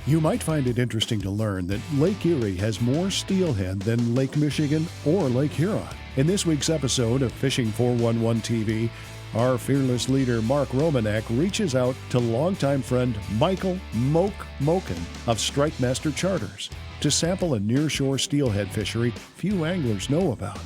You might find it interesting to learn that Lake Erie has more steelhead than Lake Michigan or Lake Huron. In this week's episode of Fishing 411 TV, our fearless leader Mark Romanack reaches out to longtime friend Michael Moke Mochan of Strikemaster Charters to sample a nearshore steelhead fishery few anglers know about.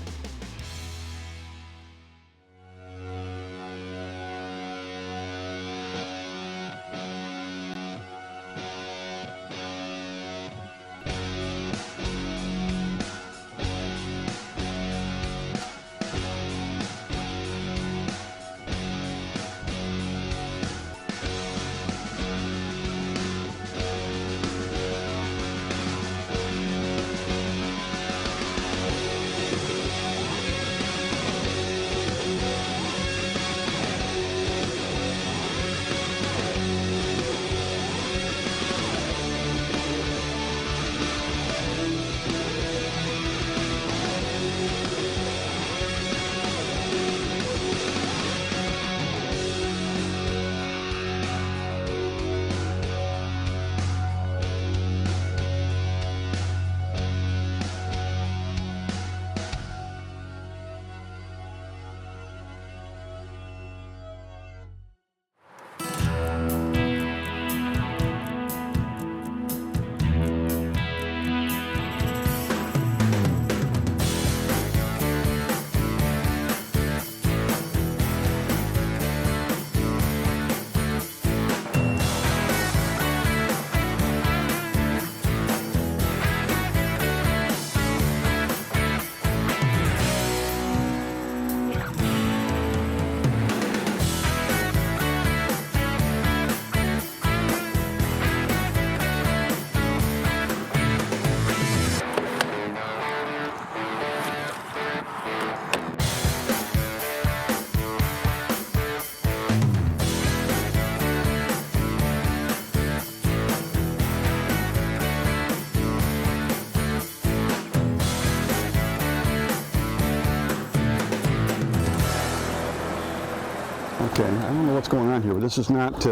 Okay, I don't know what's going on here, but this is not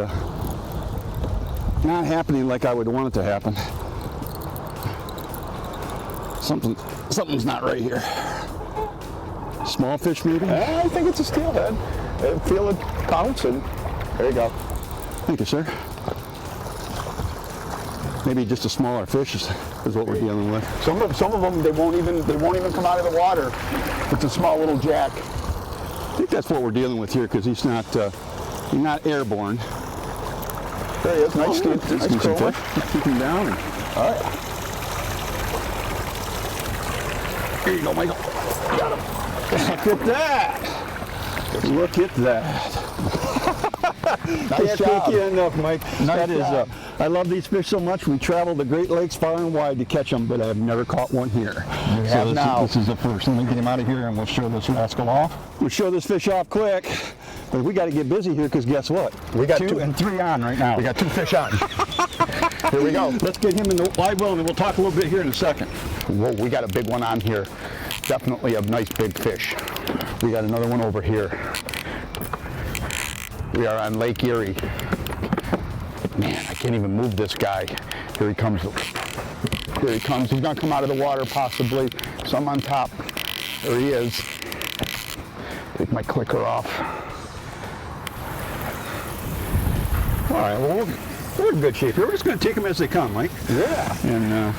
happening like I would want it to happen. Something's not right here. Small fish, maybe? I think it's a steelhead. I feel it bouncing. There you go. Thank you, sir. Maybe just a smaller fish is what we're dealing with. Some of them they won't even come out of the water. It's a small little jack. I think that's what we're dealing with here because he's not airborne. There he is. Nice fish. Keep him down. All right. Here you go, Michael. Got him. Look at that. Look at that. Nice job. Can't thank you enough, Mike. Nice job. I love these fish so much. We travel the Great Lakes far and wide to catch them, but I've never caught one here. You have now. This is the first. Let me get him out of here and we'll show this rascal off. We'll show this fish off quick, but we got to get busy here because guess what? We got 2 and 3 on right now. We got 2 fish on. Here we go. Let's get him in the live well, and we'll talk a little bit here in a second. Whoa, we got a big one on here. Definitely a nice big fish. We got another one over here. We are on Lake Erie. Man, I can't even move this guy. Here he comes. Here he comes. He's gonna come out of the water possibly. Some on top. There he is. Take my clicker off. All right, well, we're in good shape here. We're just going to take them as they come, Mike. Yeah. And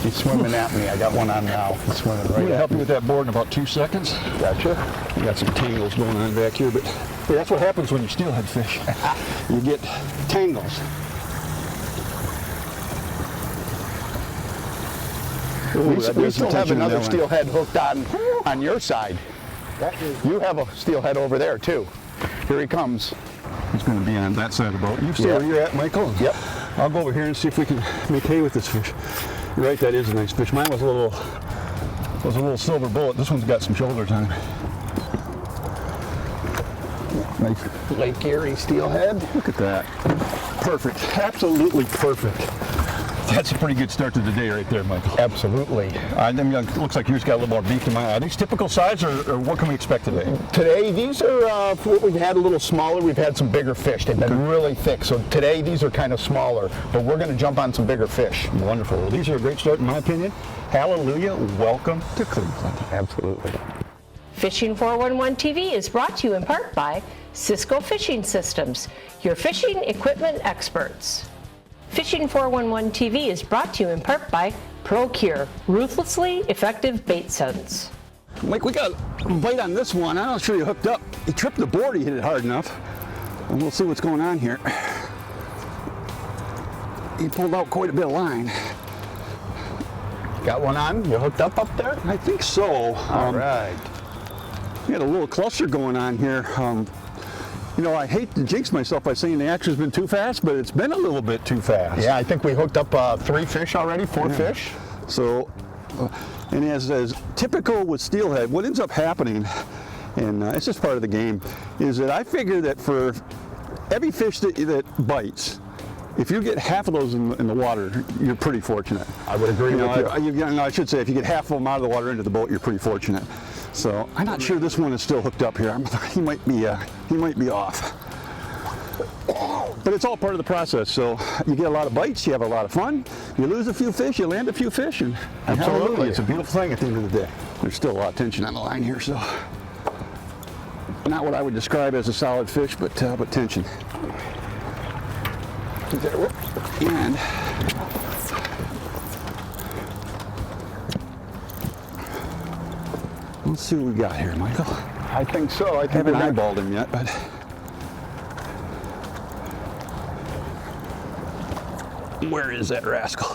he's swimming at me. I got one on now. He's swimming I'm right going to at help me. you with that board in about 2 seconds. Gotcha. We got some tangles going on back here, but hey, that's what happens when you steelhead fish. You get tangles. We still have another steelhead hooked on your side. You have a steelhead over there too. Here he comes. He's going to be on that side of the boat. You stay where you're at, Michael. Yep. I'll go over here and see if we can make hay with this fish. You're right, that is a nice fish. Mine was a little silver bullet. This one's got some shoulders on it. Nice. Lake Erie steelhead. Look at that. Perfect. Absolutely perfect. That's a pretty good start to the day right there, Michael. Absolutely. It looks like yours got a little more beef in mine. Are these typical size, or what can we expect today? Today, these are what we've had a little smaller. We've had some bigger fish. They've been really thick. So today, these are kind of smaller, but we're going to jump on some bigger fish. Wonderful. Well, these are a great start, in my opinion. Hallelujah. Welcome to Cleveland. Absolutely. Fishing 411 TV is brought to you in part by Cisco Fishing Systems, your fishing equipment experts. Fishing 411 TV is brought to you in part by ProCure, ruthlessly effective bait scents. Mike, we got a bite on this one. I'm not sure you hooked up. He tripped the board. He hit it hard enough. And we'll see what's going on here. He pulled out quite a bit of line. Got one on? You hooked up there? I think so. All right. We had a little cluster going on here. You know, I hate to jinx myself by saying the action's been too fast, but it's been a little bit too fast. Yeah, I think we hooked up 3 fish already, 4 fish. So, and as typical with steelhead, what ends up happening, and it's just part of the game, is that I figure that for every fish that bites, if you get half of those in the water, you're pretty fortunate. I would agree with you. I should say, if you get half of them out of the water into the boat, you're pretty fortunate. So I'm not sure this one is still hooked up here. He might be off. But it's all part of the process. So you get a lot of bites, you have a lot of fun. You lose a few fish, you land a few fish, and absolutely, it's a beautiful thing at the end of the day. There's still a lot of tension on the line here, so not what I would describe as a solid fish, but tension. And let's see what we got here, Michael. I think so. I haven't eyeballed him yet, but where is that rascal?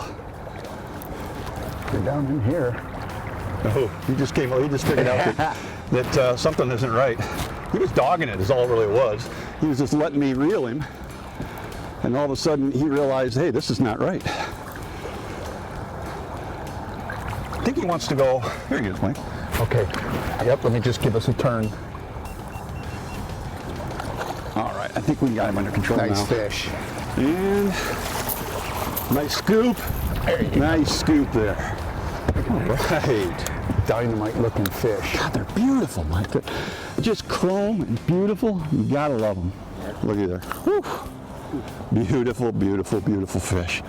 You're down in here. Oh, he just figured out that something isn't right. He was dogging it, is all it really was. He was just letting me reel him, and all of a sudden he realized, hey, this is not right. I think he wants to go. Here he is, Mike. Okay. Yep, let me just give us a turn. All right, I think we got him under control now. Nice fish. And nice scoop. Nice scoop there. All right. Dynamite looking fish. God, they're beautiful, Mike. They're just chrome and beautiful. You gotta love them. Look at there. Whew. Beautiful, beautiful, beautiful fish.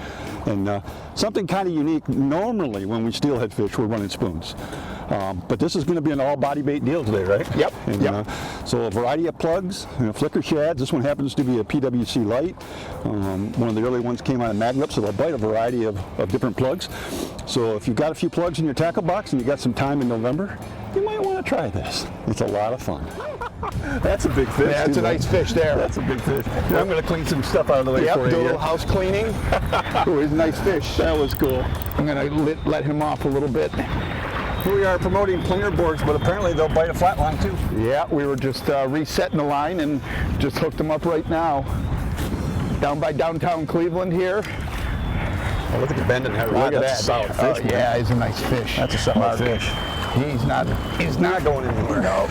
And something kind of unique. Normally, when we steelhead fish, we're running spoons. But this is going to be an all body bait deal today, right? Yep. And, so a variety of plugs, flicker shads. This one happens to be a PWC light. One of the early ones came out of Magnum, so they'll bite a variety of different plugs. So if you've got a few plugs in your tackle box and you got some time in November, you might want to try this. It's a lot of fun. That's a big fish. Yeah, that's a nice fish there. That's a big fish. I'm going to clean some stuff out of the way for you. Do a little house cleaning. Ooh, he's a nice fish. That was cool. I'm going to let him off a little bit. Here we are promoting planer boards, but apparently they'll bite a flat line too. Yeah, we were just resetting the line and just hooked them up right now. Down by downtown Cleveland here. Oh, look at the bend in that rod. That's a solid fish. Yeah, he's a nice fish. That's a solid fish. He's not going anywhere. No.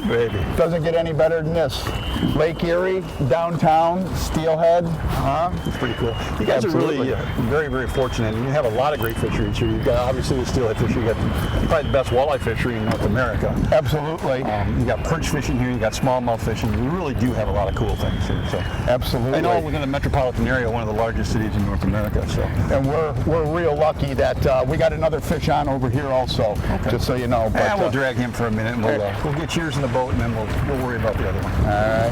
Baby. Doesn't get any better than this. Lake Erie, downtown, Steelhead. It's pretty cool. You guys are really very, very fortunate. And you have a lot of great fisheries here. You've got obviously the steelhead fishery. You've got probably the best walleye fishery in North America. Absolutely. You got perch fishing here. You got smallmouth fishing. You really do have a lot of cool things here. So absolutely. I know within the metropolitan area, one of the largest cities in North America. So and we're real lucky that we got another fish on over here also. Okay. Just so you know. But we'll drag him for a minute. And we'll get yours in the boat, and then we'll worry about the other one. All right.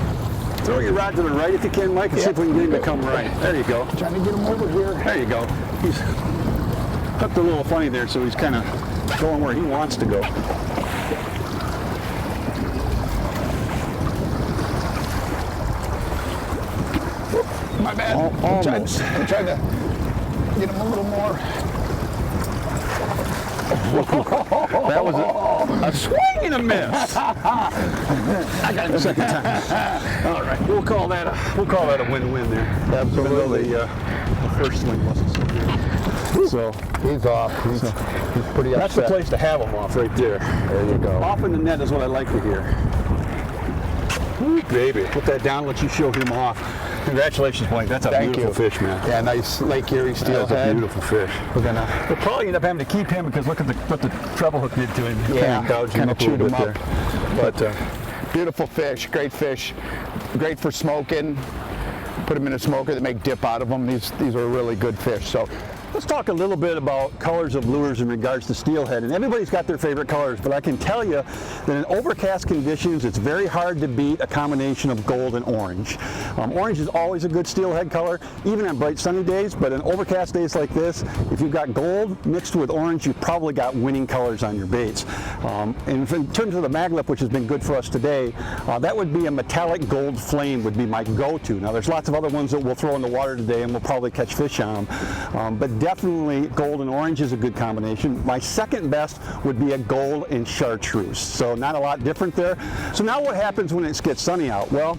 Throw your rod to the right if you can, Mike, and see if we can get him to come right. There you go. Trying to get him over here. There you go. He's hooked a little funny there, so he's kind of going where he wants to go. Whoop, my bad. I'm trying to get him a little more. That was a swing and a miss. I got him the second time. All right, we'll call that a win-win there. Absolutely. The first swing wasn't so good. So he's off. He's pretty upset. That's the place to have him off right there. There you go. Off in the net is what I like to hear. Ooh, baby, put that down. Let you show him off. Congratulations, Blake. That's a Thank beautiful you. fish, man. Yeah, nice Lake Erie That's a steelhead. beautiful fish. We're gonna, We'll probably end up having to keep him because look at what the treble hook did to him. yeah, kind of chewed him up. But Beautiful fish, great for smoking. Put them in a smoker that make dip out of them. These are really good fish. So let's talk a little bit about colors of lures in regards to steelhead. And everybody's got their favorite colors, but I can tell you that in overcast conditions, it's very hard to beat a combination of gold and orange. Orange is always a good steelhead color, even on bright sunny days, but in overcast days like this, if you've got gold mixed with orange, you've probably got winning colors on your baits. And in terms of the maglip, which has been good for us today, that would be a metallic gold flame would be my go-to. Now there's lots of other ones that we'll throw in the water today and we'll probably catch fish on them, but definitely gold and orange is a good combination. My second best would be a gold and chartreuse. So not a lot different there. So now what happens when it gets sunny out? Well,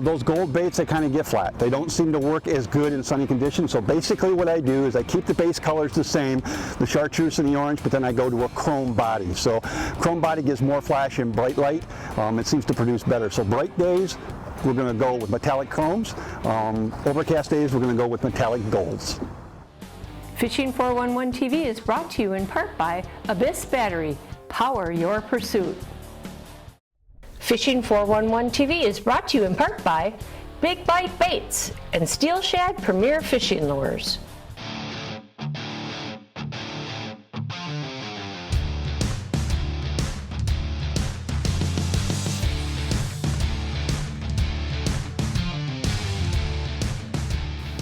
those gold baits, they kind of get flat. They don't seem to work as good in sunny conditions. So basically what I do is I keep the base colors the same, the chartreuse and the orange, but then I go to a chrome body. So chrome body gives more flash in bright light. It seems to produce better. So bright days, we're going to go with metallic chromes. Overcast days, we're going to go with metallic golds. Fishing 411 TV is brought to you in part by Abyss Battery. Power your pursuit. Fishing 411 TV is brought to you in part by Big Bite Baits and Steel Shad Premier Fishing Lures.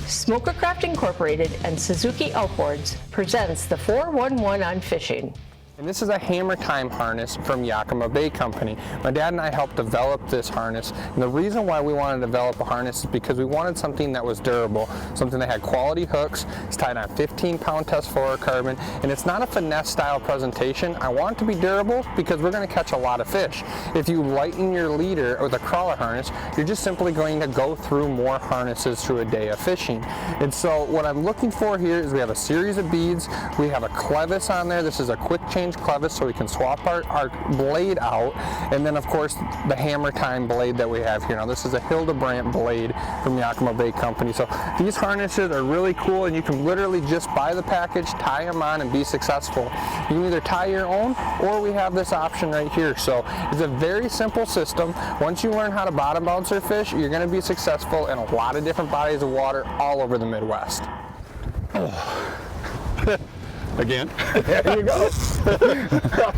Smokercraft Incorporated and Suzuki Outboards presents the 411 on Fishing. And this is a hammer time harness from Yakima Bay Company. My dad and I helped develop this harness, and the reason why we wanted to develop a harness is because we wanted something that was durable, something that had quality hooks. It's tied on 15-pound test fluorocarbon, and it's not a finesse style presentation. I want it to be durable because we're going to catch a lot of fish. If you lighten your leader with a crawler harness, you're just simply going to go through more harnesses through a day of fishing. And so what I'm looking for here is we have a series of beads. We have a clevis on there. This is a quick change clevis, so we can swap our blade out, and then of course the hammer time blade that we have here. Now this is a Hildebrandt blade from Yakima Bay Company. So these harnesses are really cool, and you can literally just buy the package, tie them on, and be successful. You can either tie your own, or we have this option right here. So it's a very simple system. Once you learn how to bottom bounce your fish, you're going to be successful in a lot of different bodies of water all over the Midwest. Again. there you go.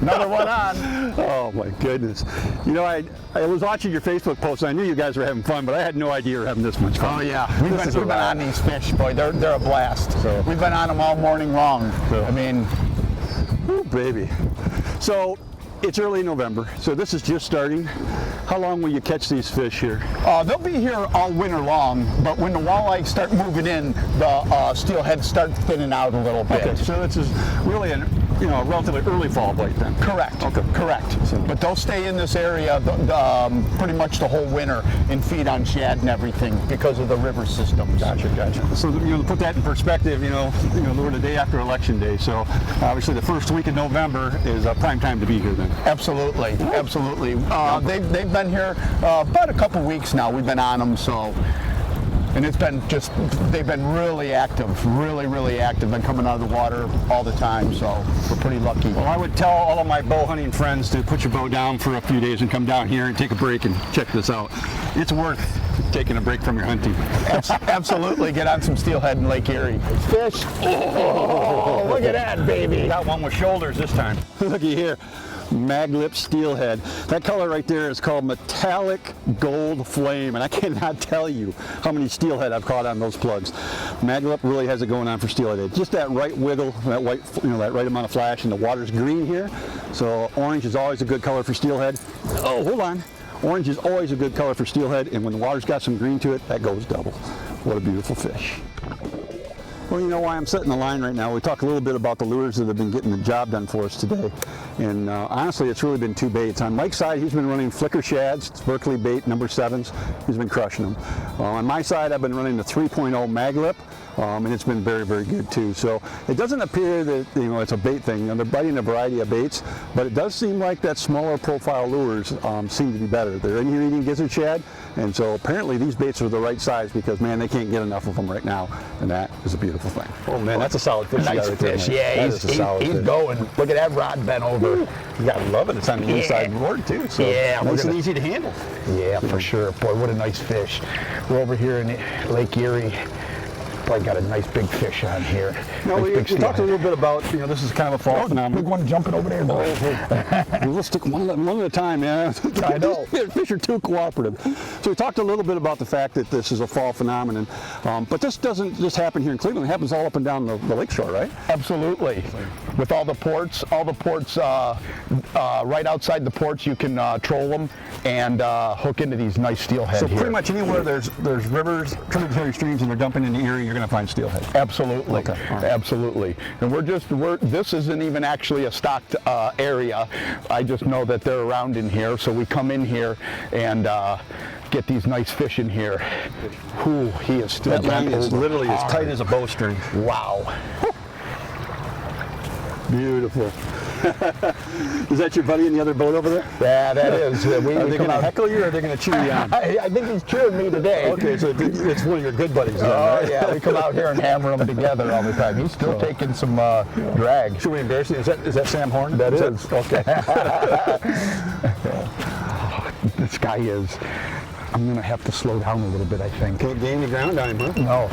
Another one on. Oh my goodness. You know, I was watching your Facebook post and I knew you guys were having fun, but I had no idea you were having this much fun. Oh yeah, we've been on these fish, boy. They're a blast. So we've been on them all morning long. So, I mean, ooh, baby. So it's early November, so this is just starting. How long will you catch these fish here? they'll be here all winter long, but when the walleye start moving in, the steelhead start thinning out a little bit. Okay, so this is really a relatively early fall bite then. Correct. Okay. Correct. But they'll stay in this area pretty much the whole winter and feed on shad and everything because of the river systems. Gotcha. So to put that in perspective, we're the day after Election Day, so obviously the first week of November is a prime time to be here then. Absolutely, absolutely. They've been here about a couple weeks now. We've been on them, so. And they've been really active, really active, and coming out of the water all the time, so we're pretty lucky. Well, I would tell all of my bow hunting friends to put your bow down for a few days and come down here and take a break and check this out. It's worth taking a break from your hunting. Absolutely, get on some steelhead in Lake Erie. Fish, oh, look at that, baby. Got one with shoulders this time. Looky here. Maglip steelhead. That color right there is called metallic gold flame, and I cannot tell you how many steelhead I've caught on those plugs. Maglip really has it going on for steelhead. Just that right wiggle, that white, that right amount of flash, and the water's green here. So orange is always a good color for steelhead. Oh, hold on. Orange is always a good color for steelhead, and when the water's got some green to it, that goes double. What a beautiful fish. Well, you know why I'm setting the line right now. We talk a little bit about the lures that have been getting the job done for us today. And honestly, it's really been 2 baits. On Mike's side, he's been running flicker shads, it's Berkeley bait number 7s. He's been crushing them. On my side, I've been running the 3.0 mag lip. And it's been very, very good too. So it doesn't appear that it's a bait thing. They're biting a variety of baits, but it does seem like that smaller profile lures seem to be better. They're in here eating gizzard shad, and so apparently these baits are the right size because man, they can't get enough of them right now, and that is a beautiful thing. Oh man, that's a solid fish. Nice fish, yeah. He's going. Look at that rod bent over. You gotta love it. It's on the inside board too. So yeah, nice and easy to handle. Yeah, for sure. Boy, what a nice fish. We're over here in Lake Erie. Probably got a nice big fish on here. No, we talked a little bit about, this is kind of a fall phenomenon. Big one jumping over there. Let's stick one at a time, man. I know. Fish are too cooperative. So we talked a little bit about the fact that this is a fall phenomenon, but this doesn't just happen here in Cleveland. It happens all up and down the lakeshore, right? Absolutely. With all the ports right outside the ports, you can troll them and hook into these nice steelhead So here. pretty much anywhere there's rivers, tributary streams, and they're dumping into Erie, you're going to find steelhead. Absolutely. Okay. Right. Absolutely. And this isn't even actually a stocked area. I just know that they're around in here, so we come in here and get these nice fish in here. Ooh, he is still That line is literally as tight as a bowstring. Wow. Beautiful. Is that your buddy in the other boat over there? Yeah, that is. Are they going to heckle you or are they going to cheer you on? I think he's cheering me today. Okay, so it's one of your good buddies then, Oh, right? yeah, we come out here and hammer them together all the time. He's still taking some drag. Should we embarrass you? Is that Sam Horn? That is. Okay. This guy is. I'm going to have to slow down a little bit, I think. Can't gain the ground on him, huh? No.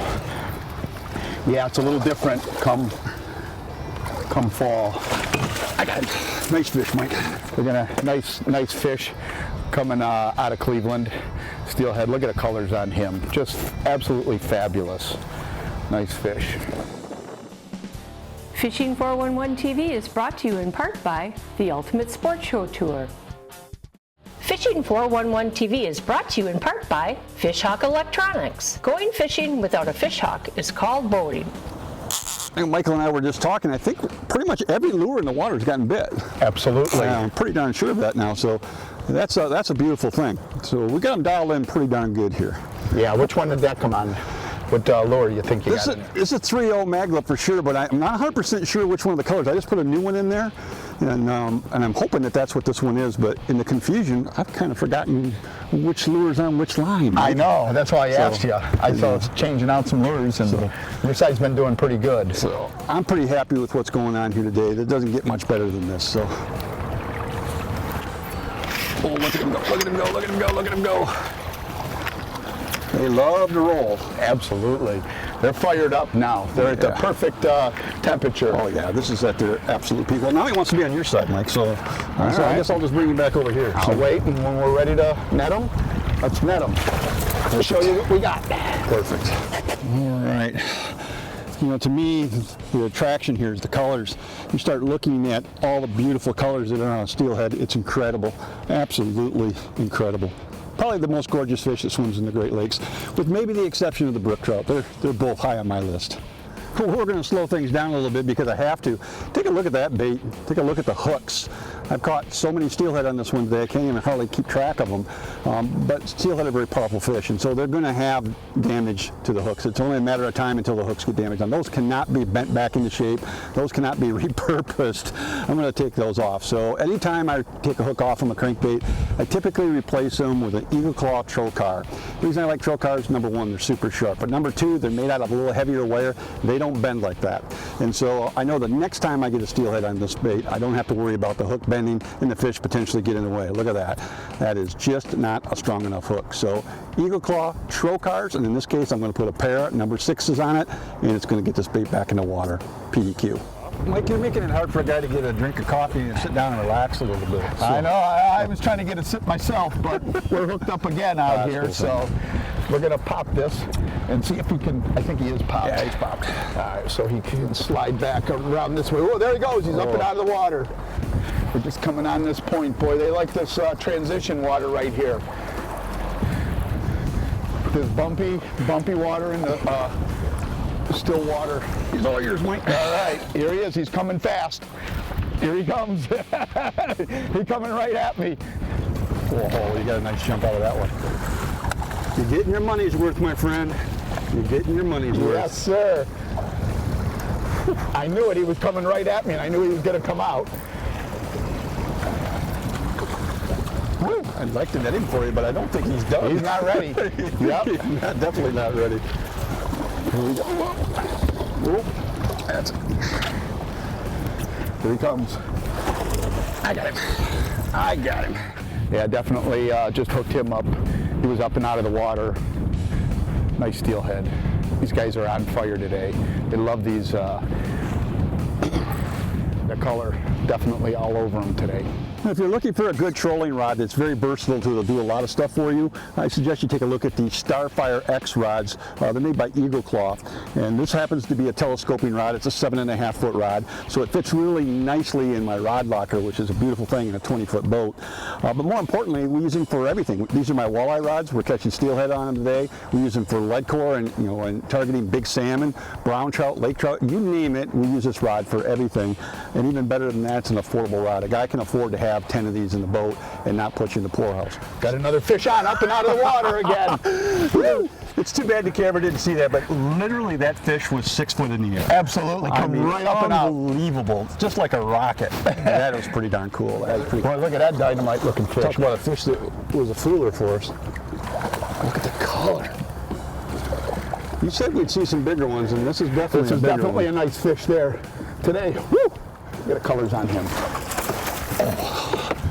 Yeah, it's a little different come fall. I got it. Nice fish, Mike. We're gonna nice fish coming out of Cleveland. Steelhead. Look at the colors on him. Just absolutely fabulous. Nice fish. Fishing 411 TV is brought to you in part by the Ultimate Sports Show Tour. Fishing 411 TV is brought to you in part by Fishhawk Electronics. Going fishing without a fishhawk is called boating. Michael and I were just talking. I think pretty much every lure in the water has gotten bit. Absolutely. I'm pretty darn sure of that now. So that's a beautiful thing. So we got them dialed in pretty darn good here. Yeah. Which one did that come on? What lure do you think you got? This is a 3.0 maglet for sure, but I'm not 100% sure which one of the colors. I just put a new one in there, and I'm hoping that that's what this one is. But in the confusion, I've kind of forgotten which lure's on which line. Right? I know. That's why I asked you. I saw it's changing out some lures, and your side's been doing pretty good. So I'm pretty happy with what's going on here today. That doesn't get much better than this. So. Oh, look at him go! Look at him go! Look at him go! Look at him go! They love to roll. Absolutely. They're fired up now. They're at the perfect temperature. Oh yeah, this is at their absolute peak. Well, now he wants to be on your side, Mike, so I guess I'll just bring you back over here. I'll wait, and when we're ready to net them, let's net them. We'll show you what we got. Perfect. All right. To me, the attraction here is the colors. You start looking at all the beautiful colors that are on a steelhead. It's incredible. Absolutely incredible. Probably the most gorgeous fish that swims in the Great Lakes, with maybe the exception of the brook trout. They're both high on my list. We're going to slow things down a little bit because I have to. Take a look at that bait. Take a look at the hooks. I've caught so many steelhead on this one today, I can't even hardly keep track of them. But steelhead are very powerful fish, and so they're going to have damage to the hooks. It's only a matter of time until the hooks get damaged. And those cannot be bent back into shape. Those cannot be repurposed. I'm going to take those off. So anytime I take a hook off from a crankbait, I typically replace them with an Eagle Claw Trocar. The reason I like Trocars, number one, they're super sharp. But number two, they're made out of a little heavier wire. They don't bend like that. And so I know the next time I get a steelhead on this bait, I don't have to worry about the hook bending and the fish potentially getting away. Look at that. That is just not a strong enough hook. So Eagle Claw Trocars, and in this case I'm going to put a pair number 6s on it, and it's going to get this bait back in the water. PDQ. Mike, you're making it hard for a guy to get a drink of coffee and sit down and relax a little bit. So. I know. I was trying to get a sip myself, but we're hooked up again out here, so we're going to pop this and see if we can. I think he is popped. Yeah, he's popped. All right, so he can slide back around this way. Oh, there he goes. He's up and out of the water. We're just coming on this point. Boy, they like this transition water right here. This bumpy water in the still water. He's all yours, Mike. All right, here he is. He's coming fast. Here he comes. He's coming right at me. Whoa, you got a nice jump out of that one. You're getting your money's worth, my friend. You're getting your money's worth. Yes, sir. I knew it. He was coming right at me, and I knew he was going to come out. Woo. I'd like to net him for you, but I don't think he's done. He's not ready. Yep. He's definitely not ready. Here we go. Whoop. That's it. Here he comes. I got him. I got him. Yeah, definitely just hooked him up. He was up and out of the water. Nice steelhead. These guys are on fire today. They love these, the color definitely all over them today. If you're looking for a good trolling rod that's very versatile to do a lot of stuff for you, I suggest you take a look at the Starfire X rods. They're made by Eagle Claw, and this happens to be a telescoping rod. It's a 7.5 foot rod, so it fits really nicely in my rod locker, which is a beautiful thing in a 20-foot boat. But more importantly, we use them for everything. These are my walleye rods. We're catching steelhead on them today. We use them for lead core and and targeting big salmon, brown trout, lake trout, you name it. We use this rod for everything, and even better than that, it's an affordable rod. A guy can afford to have 10 of these in the boat and not put you in the poorhouse. Got another fish on, up and out of the water again. Woo! It's too bad the camera didn't see that, but literally that fish was 6 foot in the air. Absolutely, come right up and out. Unbelievable, just like a rocket. That was pretty darn cool. That was pretty Boy, look at that dynamite looking fish. Talk about a fish that was a fooler for us. Look at the color. You said we'd see some bigger ones, and this is definitely a nice fish there today. Woo! Look at the colors on him.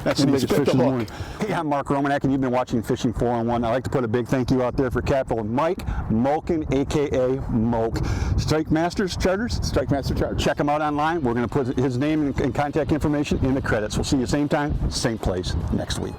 That's the biggest fish in the morning. Hey, I'm Mark Romanack, and you've been watching Fishing 411. I'd like to put a big thank you out there for Captain Mike Mochan, a.k.a. Moke. Strikemaster Charters? Strikemaster Charters. Check him out online. We're going to put his name and contact information in the credits. We'll see you same time, same place next week.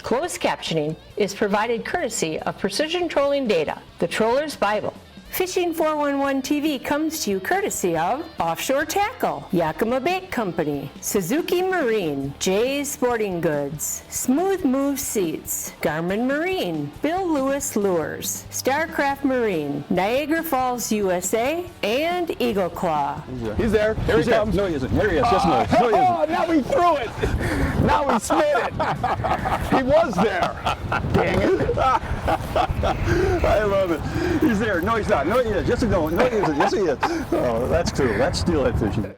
Closed captioning is provided courtesy of Precision Trolling Data, the Troller's Bible. Fishing 411 TV comes to you courtesy of Offshore Tackle, Yakima Bait Company, Suzuki Marine, Jay's Sporting Goods, Smooth Move Seats, Garmin Marine, Bill Lewis Lures, Starcraft Marine, Niagara Falls USA, and Eagle Claw. He's there. Here he comes. No, he isn't. There he is. Yes, no. No, he isn't. Oh, now he threw it. Now he smit it. He was there. Dang it. I love it. He's there. No, he's not. No, he is. Yes, no. No, he isn't. Yes, he is. Oh, that's true. That's steelhead fishing.